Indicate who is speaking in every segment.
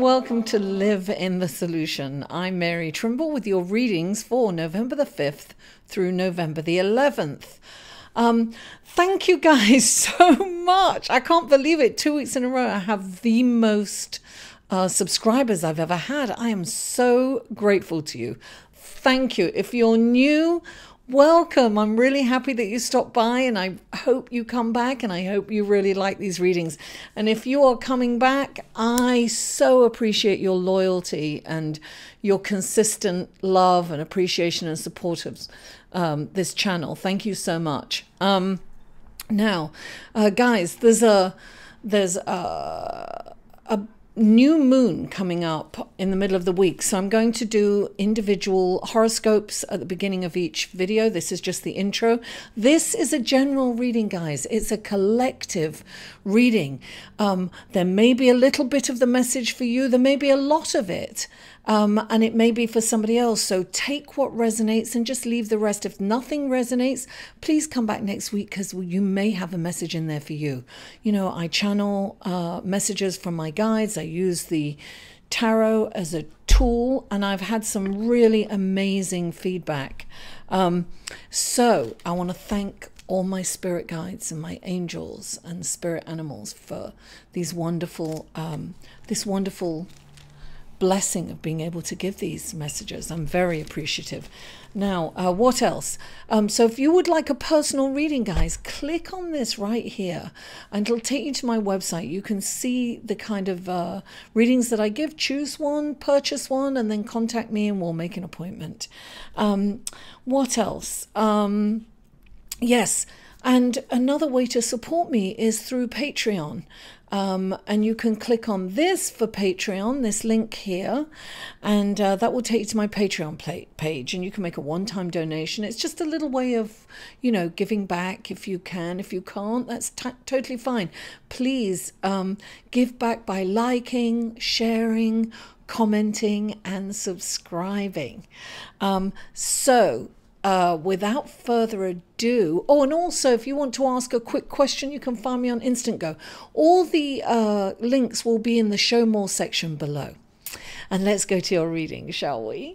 Speaker 1: welcome to Live in the Solution. I'm Mary Trimble with your readings for November the 5th through November the 11th. Thank you guys so much. I can't believe it. 2 weeks in a row I have the most subscribers I've ever had. I am so grateful to you. Thank you. If you're new, welcome. I'm really happy that you stopped by, and I hope you come back, and I hope you really like these readings. And if you are coming back, I so appreciate your loyalty and your consistent love and appreciation and support of this channel. Thank you so much. Now, guys, there's a new moon coming up in the middle of the week, so I'm going to do individual horoscopes at the beginning of each video. This is just the intro. This is a general reading, guys. It's a collective reading. There may be a little bit of the message for you, there may be a lot of it, and it may be for somebody else. So take what resonates and just leave the rest. If nothing resonates, please come back next week, because you may have a message in there for you. You know, I channel messages from my guides. I use the tarot as a tool, and I've had some really amazing feedback. So I want to thank all my spirit guides and my angels and spirit animals for these wonderful, this wonderful blessing of being able to give these messages. I'm very appreciative. Now, what else? So if you would like a personal reading, guys, click on this right here and it'll take you to my website. You can see the kind of readings that I give. Choose one, purchase one, and then contact me and we'll make an appointment. What else? Yes, and another way to support me is through Patreon. And you can click on this for Patreon, this link here, and that will take you to my Patreon page, and you can make a one-time donation. It's just a little way of, you know, giving back if you can. If you can't, that's totally fine. Please give back by liking, sharing, commenting, and subscribing. Without further ado, oh, and also if you want to ask a quick question, you can find me on Instant Go. All the links will be in the Show More section below. And let's go to your reading, shall we?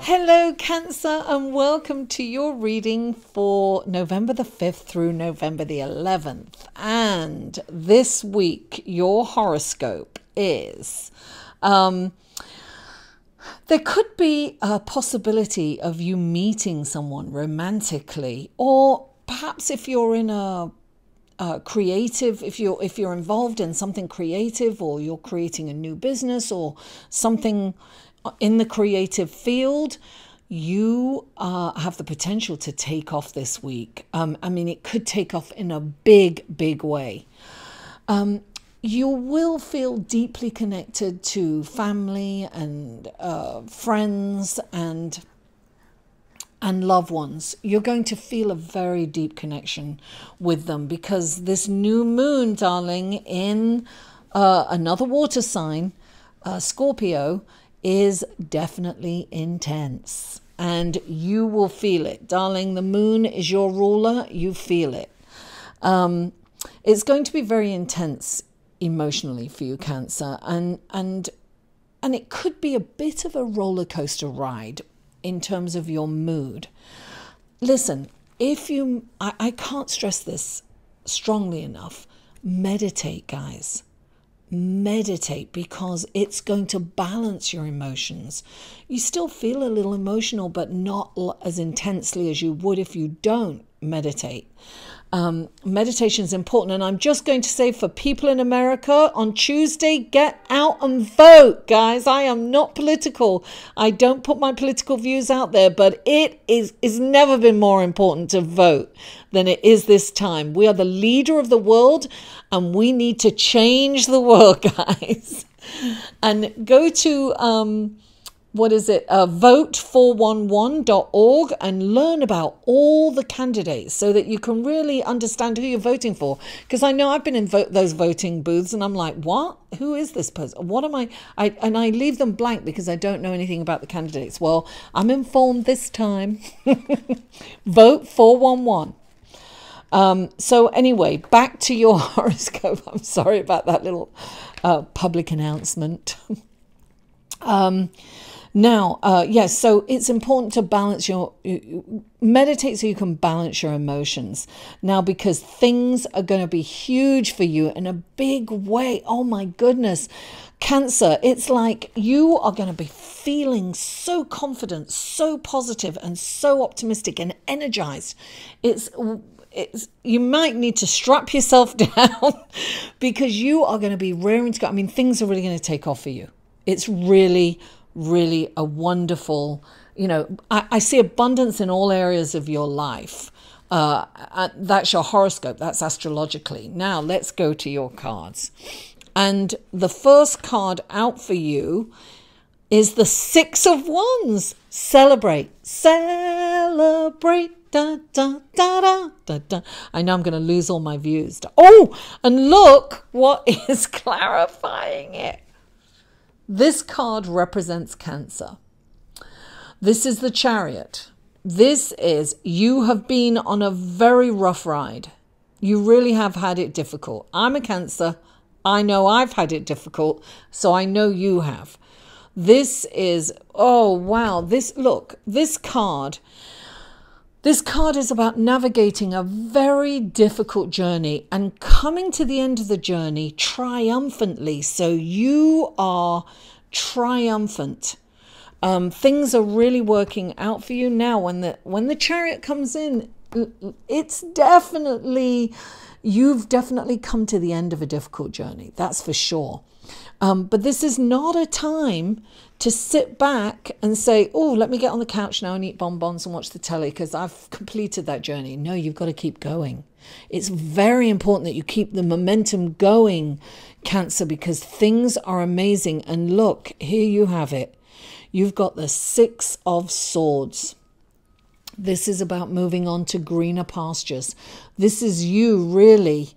Speaker 1: Hello, Cancer, and welcome to your reading for November the 5th through November the 11th. And this week, your horoscope is... there could be a possibility of you meeting someone romantically, or perhaps if you're in a creative, if you're involved in something creative, or you're creating a new business or something in the creative field, you have the potential to take off this week. I mean, it could take off in a big, big way. You will feel deeply connected to family and friends and loved ones. You're going to feel a very deep connection with them, because this new moon, darling, in another water sign, Scorpio, is definitely intense. And you will feel it, darling. The moon is your ruler. You feel it. It's going to be very intense emotionally for you, Cancer, and it could be a bit of a roller coaster ride in terms of your mood. Listen, I can't stress this strongly enough. Meditate, guys. Meditate, because it's going to balance your emotions. You still feel a little emotional, but not as intensely as you would if you don't meditate. Meditation is important, and I'm just going to say, for people in America, on Tuesday, get out and vote, guys. I am not political. I don't put my political views out there, but it's never been more important to vote than it is this time. We are the leader of the world, and we need to change the world, guys. And go to vote411.org and learn about all the candidates so that you can really understand who you're voting for. Because I know I've been in those voting booths and I'm like, what? Who is this person? What am I? And I leave them blank because I don't know anything about the candidates. Well, I'm informed this time. Vote 411. So anyway, back to your horoscope. I'm sorry about that little public announcement. Yes, so it's important to balance meditate so you can balance your emotions. Now, because things are going to be huge for you in a big way. Oh my goodness. Cancer, it's like you are going to be feeling so confident, so positive, and so optimistic and energized. You might need to strap yourself down because you are going to be raring to go. I mean, things are really going to take off for you. It's really, really a wonderful, I see abundance in all areas of your life. That's your horoscope. That's astrologically. Now let's go to your cards. And the first card out for you is the Six of Wands. Celebrate. Celebrate. Da, da, da, da, da, da. I know I'm going to lose all my views. Oh, and look what is clarifying it. This card represents Cancer. This is the Chariot. This is, you have been on a very rough ride. You really have had it difficult. I'm a Cancer. I know I've had it difficult, so I know you have. This is, oh wow, this card is about navigating a very difficult journey and coming to the end of the journey triumphantly. So you are triumphant. Things are really working out for you now. When the Chariot comes in, it's definitely, you've definitely come to the end of a difficult journey. That's for sure. But this is not a time to sit back and say, oh, let me get on the couch now and eat bonbons and watch the telly because I've completed that journey. No, you've got to keep going. It's very important that you keep the momentum going, Cancer, because things are amazing. And look, here you have it. You've got the Six of Swords. This is about moving on to greener pastures. This is you really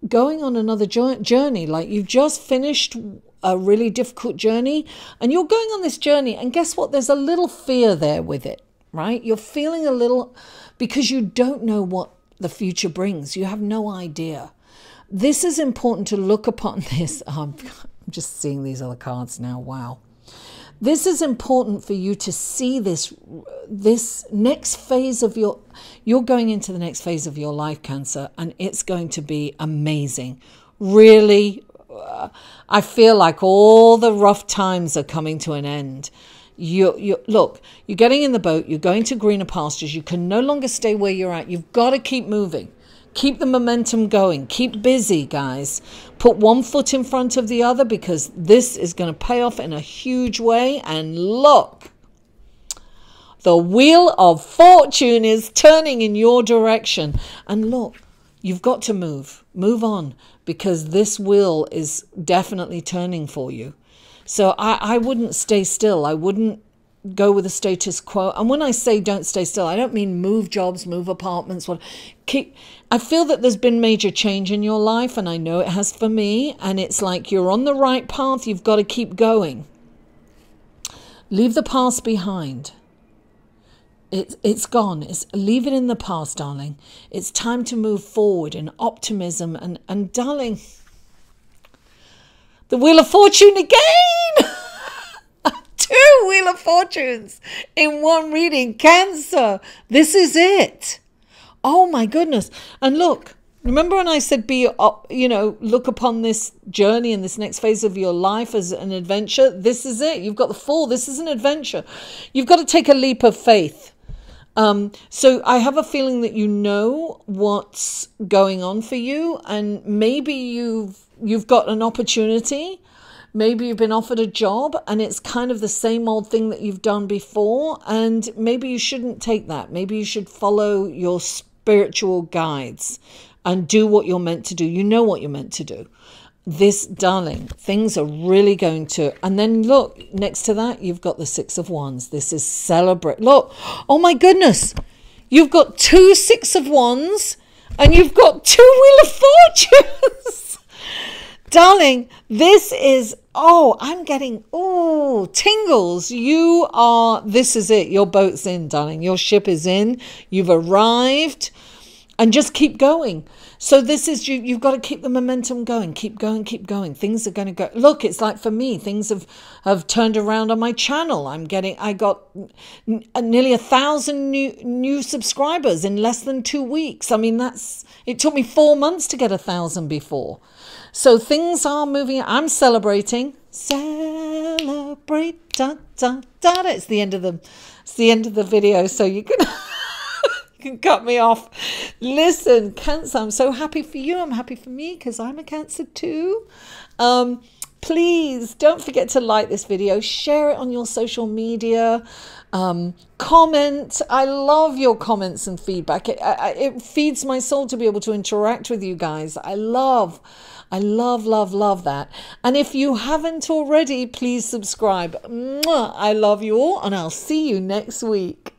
Speaker 1: going on another journey. Like you've just finished a really difficult journey and you're going on this journey, and guess what? There's a little fear there with it, right? You're feeling a little, because you don't know what the future brings. You have no idea. This is important to look upon this. I'm just seeing these other cards now. Wow. This is important for you to see this next phase of you're going into the next phase of your life, Cancer, and it's going to be amazing. Really, I feel like all the rough times are coming to an end. Look, you're getting in the boat, you're going to greener pastures, you can no longer stay where you're at. You've got to keep moving. Keep the momentum going. Keep busy, guys. Put one foot in front of the other because this is going to pay off in a huge way. And look, the wheel of fortune is turning in your direction. And look, you've got to move. Move on because this wheel is definitely turning for you. So I wouldn't stay still. I wouldn't go with the status quo. And when I say don't stay still, I don't mean move jobs, move apartments. I feel that there's been major change in your life, and I know it has for me, and it's like you're on the right path. You've got to keep going. Leave the past behind. It's gone. Leave it in the past, darling. It's time to move forward in optimism and darling, the Wheel of Fortune again. 2 Wheel of Fortunes in one reading. Cancer, this is it. Oh my goodness. And look, remember when I said look upon this journey and this next phase of your life as an adventure? This is it. You've got the Fool. This is an adventure. You've got to take a leap of faith. So I have a feeling that you know what's going on for you, and maybe you've got an opportunity. Maybe you've been offered a job and it's kind of the same old thing that you've done before, and maybe you shouldn't take that. Maybe you should follow your spiritual guides and do what you're meant to do. You know what you're meant to do. This, darling, things are really going to... And then look, next to that, you've got the Six of Wands. This is celebrate. Look, oh my goodness. You've got 2 Six of Wands and you've got 2 Wheel of Fortunes. darling, this is, oh, I'm getting, oh, tingles. This is it. Your boat's in, darling. Your ship is in. You've arrived. And just keep going. So this is, you've got to keep the momentum going. Keep going, keep going. Things are going to go. Look, it's like for me, things have turned around on my channel. I got nearly 1,000 new subscribers in less than 2 weeks. I mean, it took me 4 months to get 1,000 before. So things are moving. I'm celebrating. Celebrate. Da, da, da. It's the end of the video. So you can... can cut me off. Listen, Cancer, I'm so happy for you. I'm happy for me because I'm a Cancer too. Please don't forget to like this video, share it on your social media, comment. I love your comments and feedback. It feeds my soul to be able to interact with you guys. I love that. And if you haven't already, please subscribe. Mwah! I love you all, and I'll see you next week.